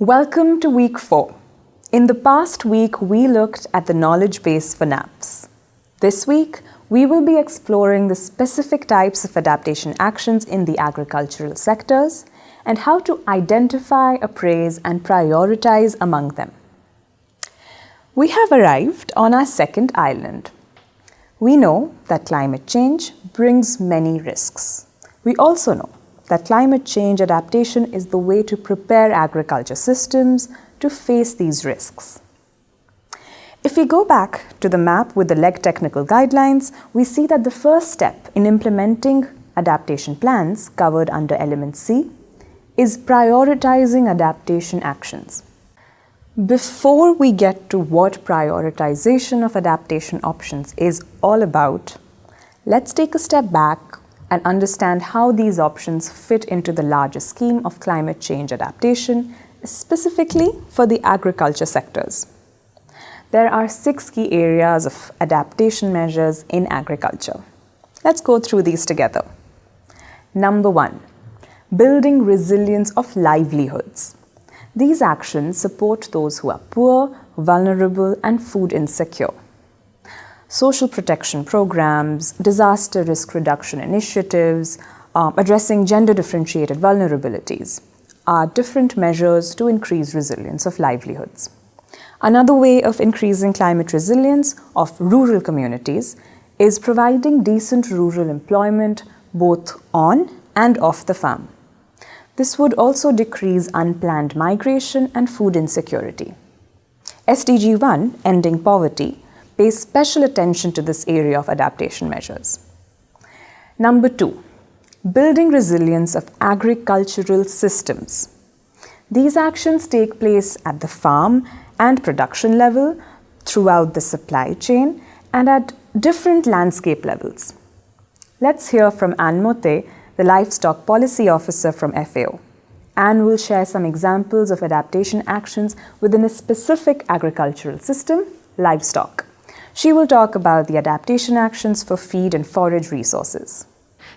Welcome to week 4. In the past week, we looked at the knowledge base for NAPs. This week, we will be exploring the specific types of adaptation actions in the agricultural sectors and how to identify, appraise, and prioritize among them. We have arrived on our second island. We know that climate change brings many risks. We also know that climate change adaptation is the way to prepare agriculture systems to face these risks. If we go back to the map with the LEG technical guidelines, we see that the first step in implementing adaptation plans covered under element C is prioritizing adaptation actions. Before we get to what prioritization of adaptation options is all about, let's take a step back and understand how these options fit into the larger scheme of climate change adaptation, specifically for the agriculture sectors. There are 6 key areas of adaptation measures in agriculture. Let's go through these together. Number 1, building resilience of livelihoods. These actions support those who are poor, vulnerable, and food insecure. Social protection programs, disaster risk reduction initiatives, addressing gender-differentiated vulnerabilities are different measures to increase resilience of livelihoods. Another way of increasing climate resilience of rural communities is providing decent rural employment both on and off the farm. This would also decrease unplanned migration and food insecurity. SDG 1, Ending Poverty, pays special attention to this area of adaptation measures. Number 2, building resilience of agricultural systems. These actions take place at the farm and production level, throughout the supply chain, and at different landscape levels. Let's hear from Anne Motte, the Livestock Policy Officer from FAO. Anne will share some examples of adaptation actions within a specific agricultural system, livestock. She will talk about the adaptation actions for feed and forage resources.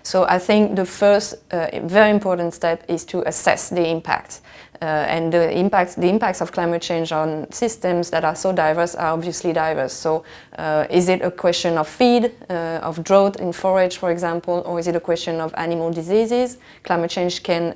So I think the first very important step is to assess the impact. And the impacts of climate change on systems that are so diverse are obviously diverse. So is it a question of feed, of drought in forage, for example, or is it a question of animal diseases? Climate change can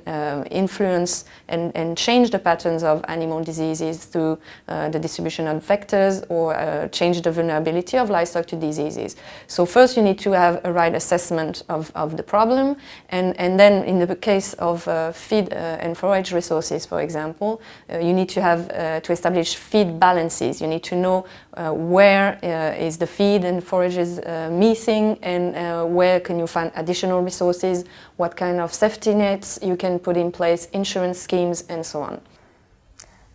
influence and change the patterns of animal diseases through the distribution of vectors or change the vulnerability of livestock to diseases. So first you need to have a right assessment of the problem, and then in the case of feed and forage resources, for example, you need to have to establish feed balances. You need to know where is the feed and forages missing, and where can you find additional resources, what kind of safety nets you can put in place, insurance schemes, and so on.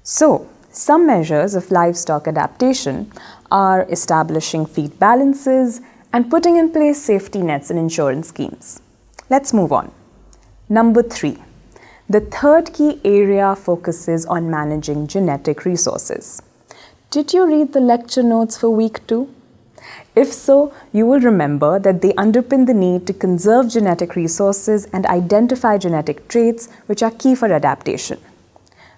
So, some measures of livestock adaptation are establishing feed balances and putting in place safety nets and insurance schemes. Let's move on. Number 3. The third key area focuses on managing genetic resources. Did you read the lecture notes for week 2? If so, you will remember that they underpin the need to conserve genetic resources and identify genetic traits which are key for adaptation.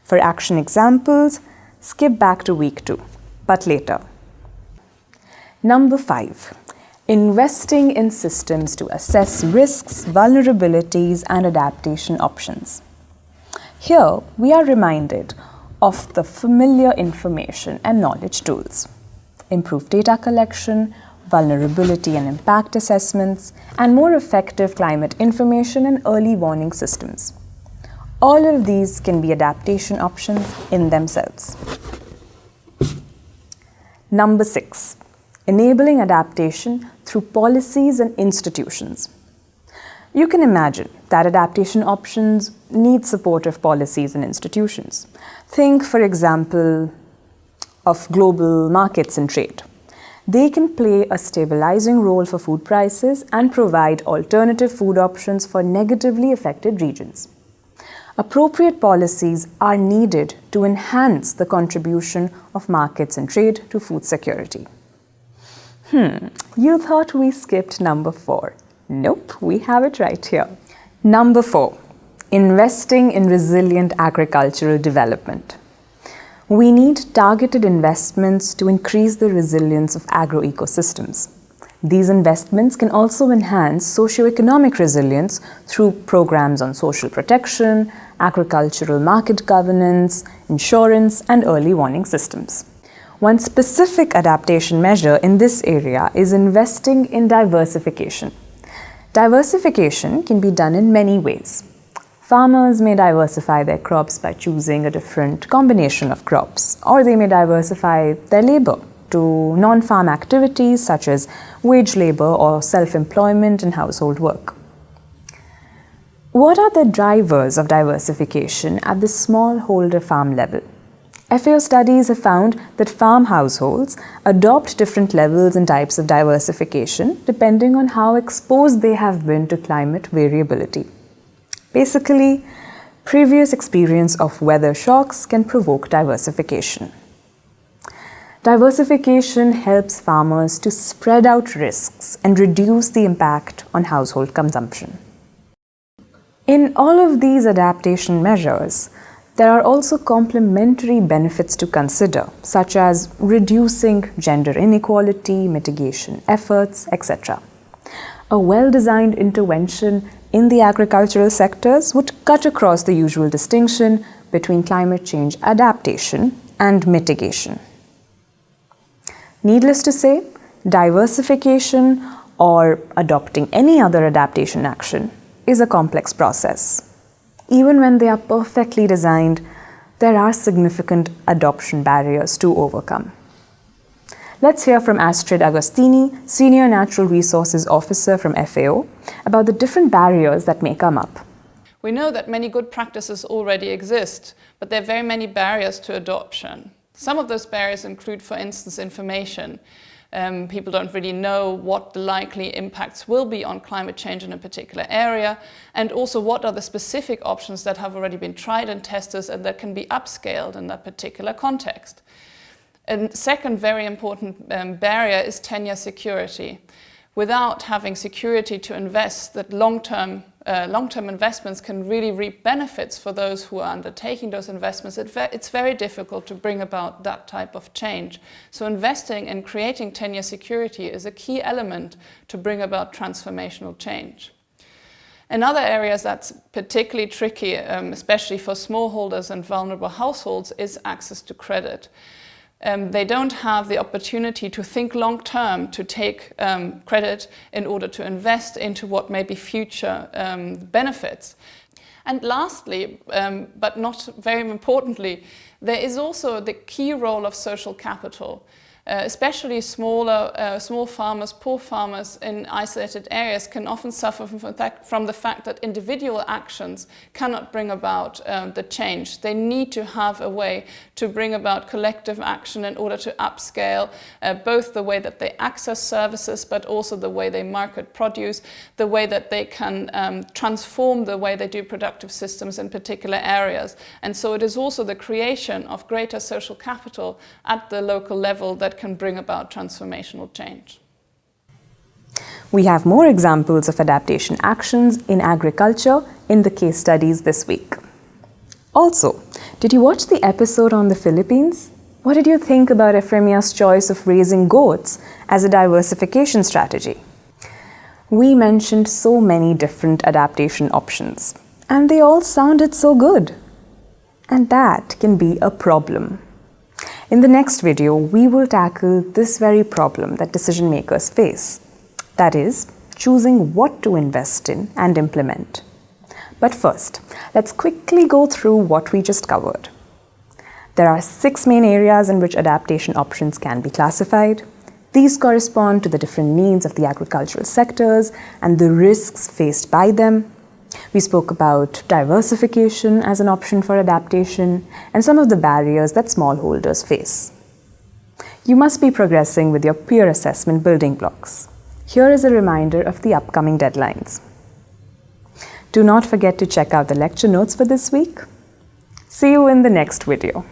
For action examples, skip back to week 2, but later. Number 5. Investing in systems to assess risks, vulnerabilities, and adaptation options. Here, we are reminded of the familiar information and knowledge tools: improved data collection, vulnerability and impact assessments, and more effective climate information and early warning systems. All of these can be adaptation options in themselves. Number 6. Enabling adaptation through policies and institutions. You can imagine that adaptation options need supportive policies and institutions. Think, for example, of global markets and trade. They can play a stabilizing role for food prices and provide alternative food options for negatively affected regions. Appropriate policies are needed to enhance the contribution of markets and trade to food security. You thought we skipped number 4. Nope, we have it right here. Number 4, investing in resilient agricultural development. We need targeted investments to increase the resilience of agroecosystems. These investments can also enhance socioeconomic resilience through programs on social protection, agricultural market governance, insurance, and early warning systems. One specific adaptation measure in this area is investing in diversification. Diversification can be done in many ways. Farmers may diversify their crops by choosing a different combination of crops, or they may diversify their labor to non-farm activities such as wage labor or self-employment and household work. What are the drivers of diversification at the smallholder farm level? FAO studies have found that farm households adopt different levels and types of diversification depending on how exposed they have been to climate variability. Basically, previous experience of weather shocks can provoke diversification. Diversification helps farmers to spread out risks and reduce the impact on household consumption. In all of these adaptation measures, there are also complementary benefits to consider, such as reducing gender inequality, mitigation efforts, etc. A well-designed intervention in the agricultural sectors would cut across the usual distinction between climate change adaptation and mitigation. Needless to say, diversification or adopting any other adaptation action is a complex process. Even when they are perfectly designed, there are significant adoption barriers to overcome. Let's hear from Astrid Agostini, Senior Natural Resources Officer from FAO, about the different barriers that may come up. We know that many good practices already exist, but there are very many barriers to adoption. Some of those barriers include, for instance, information. People don't really know what the likely impacts will be on climate change in a particular area, and also what are the specific options that have already been tried and tested and that can be upscaled in that particular context. A second very important barrier is tenure security. Without having security to invest, that long-term investments can really reap benefits for those who are undertaking those investments, it's very difficult to bring about that type of change. So investing and creating tenure security is a key element to bring about transformational change. Another area that's particularly tricky, especially for smallholders and vulnerable households, is access to credit. They don't have the opportunity to think long-term, to take credit in order to invest into what may be future benefits. And lastly, but not very importantly, there is also the key role of social capital. Especially small farmers, poor farmers in isolated areas can often suffer from the fact that individual actions cannot bring about the change. They need to have a way to bring about collective action in order to upscale both the way that they access services, but also the way they market produce, the way that they can transform the way they do productive systems in particular areas. And so it is also the creation of greater social capital at the local level that can bring about transformational change. We have more examples of adaptation actions in agriculture in the case studies this week. Also, did you watch the episode on the Philippines? What did you think about Efremia's choice of raising goats as a diversification strategy? We mentioned so many different adaptation options, and they all sounded so good. And that can be a problem. In the next video, we will tackle this very problem that decision makers face. That is, choosing what to invest in and implement. But first, let's quickly go through what we just covered. There are 6 main areas in which adaptation options can be classified. These correspond to the different needs of the agricultural sectors and the risks faced by them. We spoke about diversification as an option for adaptation and some of the barriers that smallholders face. You must be progressing with your peer assessment building blocks. Here is a reminder of the upcoming deadlines. Do not forget to check out the lecture notes for this week. See you in the next video.